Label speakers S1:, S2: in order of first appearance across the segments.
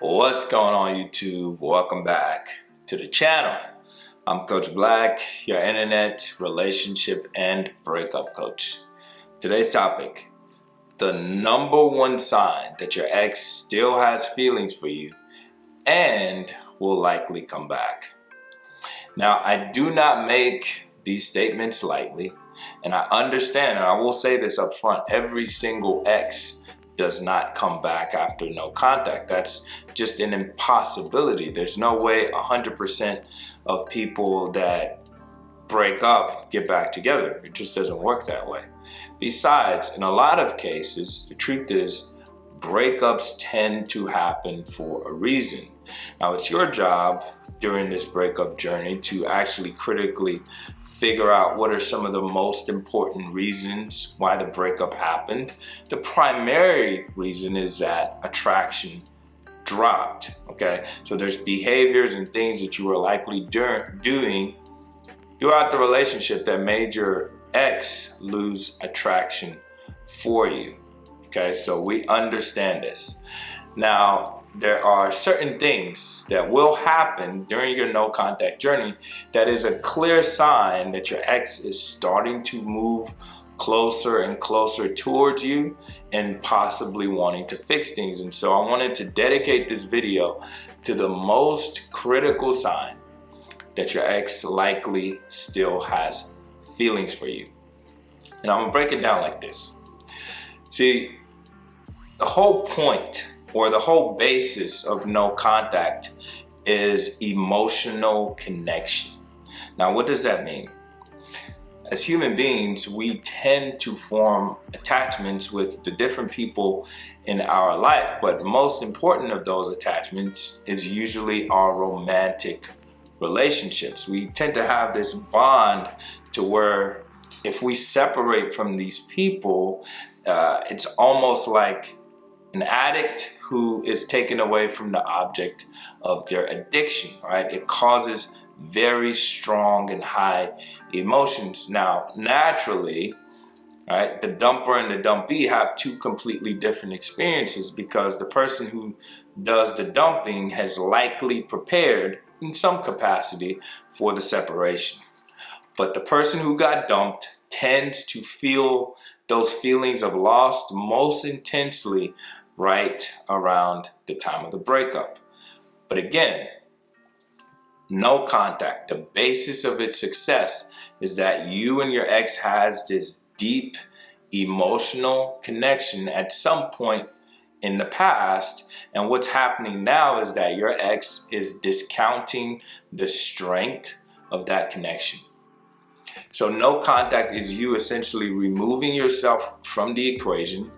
S1: What's going on, YouTube? Welcome back to the channel. I'm Coach Black, your internet relationship and breakup coach. Today's topic: the number one sign that your ex still has feelings for you and will likely come back. Now, I do not make these statements lightly, and I understand, and I will say this up front, every single ex does not come back after no contact. That's just an impossibility. There's no way 100% of people that break up get back together. It just doesn't work that way. Besides, in a lot of cases, the truth is breakups tend to happen for a reason. Now, it's your job during this breakup journey to actually critically figure out what are some of the most important reasons why the breakup happened. The primary reason is that attraction dropped, okay? So there's behaviors and things that you were likely doing throughout the relationship that made your ex lose attraction for you, okay? So we understand this. Now, there are certain things that will happen during your no contact journey that is a clear sign that your ex is starting to move closer and closer towards you and possibly wanting to fix things. And so I wanted to dedicate this video to the most critical sign that your ex likely still has feelings for you. And I'm gonna break it down like this. See, the whole point or the whole basis of no contact is emotional connection. Now, what does that mean? As human beings, we tend to form attachments with the different people in our life, but most important of those attachments is usually our romantic relationships. We tend to have this bond to where if we separate from these people, it's almost like an addict who is taken away from the object of their addiction, right? It causes very strong and high emotions. Now, naturally, right, the dumper and the dumpee have two completely different experiences because the person who does the dumping has likely prepared in some capacity for the separation. But the person who got dumped tends to feel those feelings of loss most intensely right around the time of the breakup. But again, no contact, the basis of its success is that you and your ex has this deep emotional connection at some point in the past. And what's happening now is that your ex is discounting the strength of that connection. So no contact is you essentially removing yourself from the equation,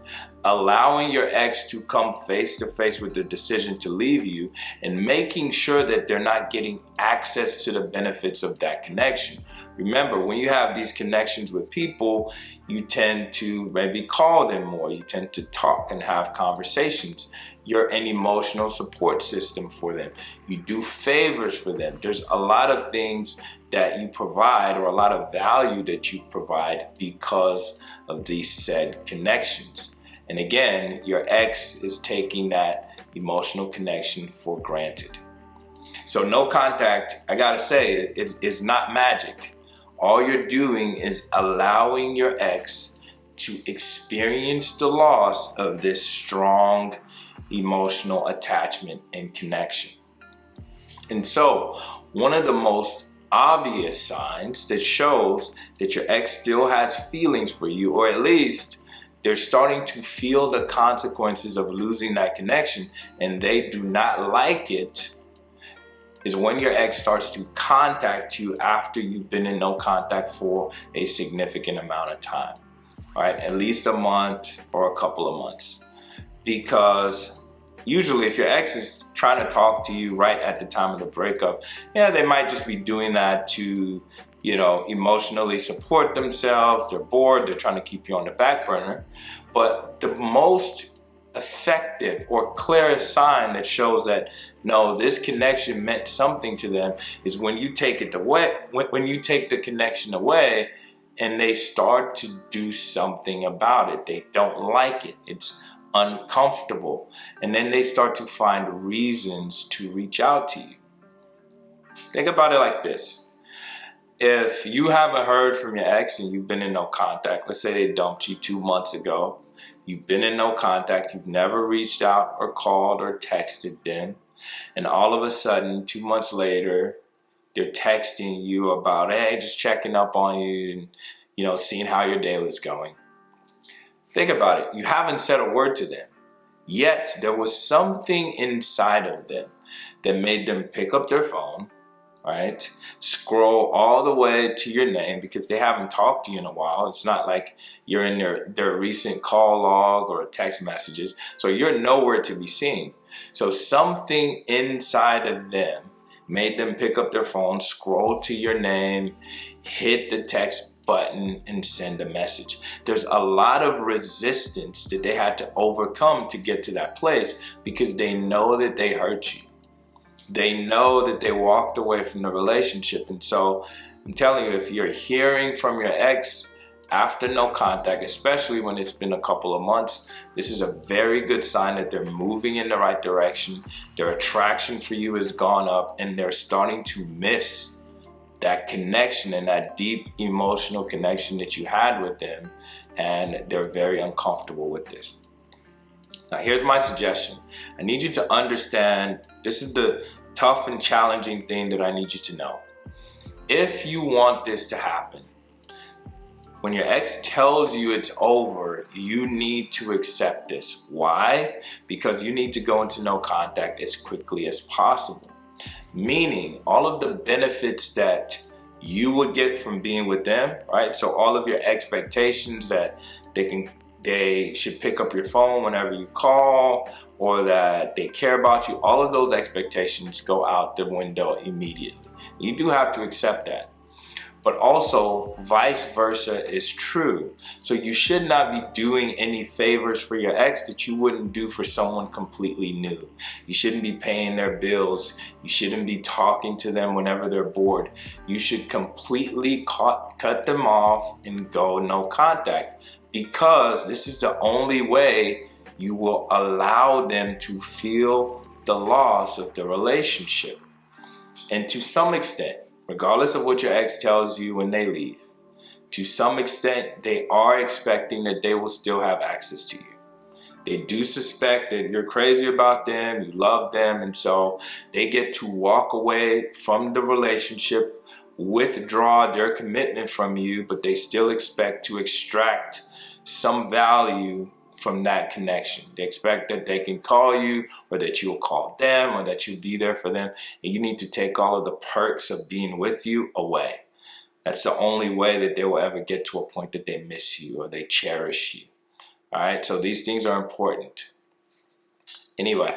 S1: allowing your ex to come face to face with the decision to leave you, and making sure that they're not getting access to the benefits of that connection. Remember, when you have these connections with people, you tend to maybe call them more, you tend to talk and have conversations. You're an emotional support system for them. You do favors for them. There's a lot of things that you provide or a lot of value that you provide because of these said connections. And again, your ex is taking that emotional connection for granted. So no contact, I gotta say, it's not magic. All you're doing is allowing your ex to experience the loss of this strong emotional attachment and connection. And so one of the most obvious signs that shows that your ex still has feelings for you, or at least they're starting to feel the consequences of losing that connection and they do not like it, is when your ex starts to contact you after you've been in no contact for a significant amount of time, all right? At least a month or a couple of months. Because usually if your ex is trying to talk to you right at the time of the breakup, yeah, they might just be doing that to, emotionally support themselves. They're bored, they're trying to keep you on the back burner. But the most effective or clearest sign that shows that no, this connection meant something to them is when you take it away, when you take the connection away and they start to do something about it. They don't like it. It's uncomfortable, and then they start to find reasons to reach out to you. Think about it like this. If you haven't heard from your ex and you've been in no contact, let's say they dumped you 2 months ago, you've been in no contact, you've never reached out or called or texted them, and all of a sudden 2 months later they're texting you about, hey, just checking up on you and seeing how your day was going. Think about it. You haven't said a word to them, yet there was something inside of them that made them pick up their phone, right? Scroll all the way to your name because they haven't talked to you in a while. It's not like you're in their recent call log or text messages. So you're nowhere to be seen. So something inside of them made them pick up their phone, scroll to your name, hit the text button and send a message. There's a lot of resistance that they had to overcome to get to that place because they know that they hurt you. They know that they walked away from the relationship. And so I'm telling you, if you're hearing from your ex after no contact, especially when it's been a couple of months, this is a very good sign that they're moving in the right direction. Their attraction for you has gone up and they're starting to miss that connection and that deep emotional connection that you had with them. And they're very uncomfortable with this. Now, here's my suggestion. I need you to understand, this is the tough and challenging thing that I need you to know. If you want this to happen, when your ex tells you it's over, you need to accept this. Why? Because you need to go into no contact as quickly as possible. Meaning, all of the benefits that you would get from being with them, right? So all of your expectations that they should pick up your phone whenever you call, or that they care about you, all of those expectations go out the window immediately. You do have to accept that. But also vice versa is true. So you should not be doing any favors for your ex that you wouldn't do for someone completely new. You shouldn't be paying their bills. You shouldn't be talking to them whenever they're bored. You should completely cut them off and go no contact, because this is the only way you will allow them to feel the loss of the relationship. And to some extent, regardless of what your ex tells you when they leave, to some extent, they are expecting that they will still have access to you. They do suspect that you're crazy about them, you love them, and so they get to walk away from the relationship, withdraw their commitment from you, but they still expect to extract some value from that connection. They expect that they can call you, or that you'll call them, or that you'll be there for them. And you need to take all of the perks of being with you away. That's the only way that they will ever get to a point that they miss you or they cherish you. All right, so these things are important. Anyway,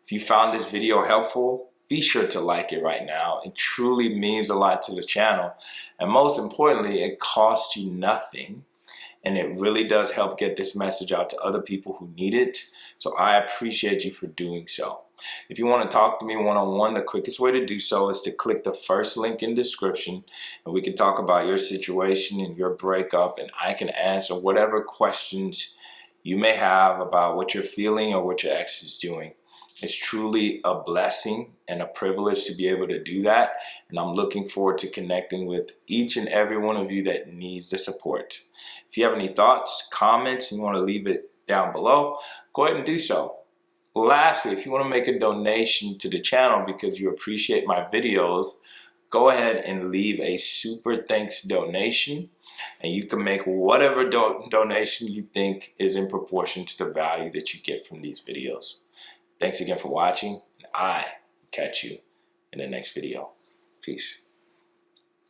S1: if you found this video helpful, be sure to like it right now. It truly means a lot to the channel. And most importantly, it costs you nothing. And it really does help get this message out to other people who need it. So I appreciate you for doing so. If you want to talk to me one-on-one, the quickest way to do so is to click the first link in the description, and we can talk about your situation and your breakup, and I can answer whatever questions you may have about what you're feeling or what your ex is doing. It's truly a blessing and a privilege to be able to do that, and I'm looking forward to connecting with each and every one of you that needs the support. If you have any thoughts, comments, and you want to leave it down below, go ahead and do so. Lastly, if you want to make a donation to the channel because you appreciate my videos, go ahead and leave a super thanks donation, and you can make whatever donation you think is in proportion to the value that you get from these videos. Thanks again for watching, and I will catch you in the next video. Peace.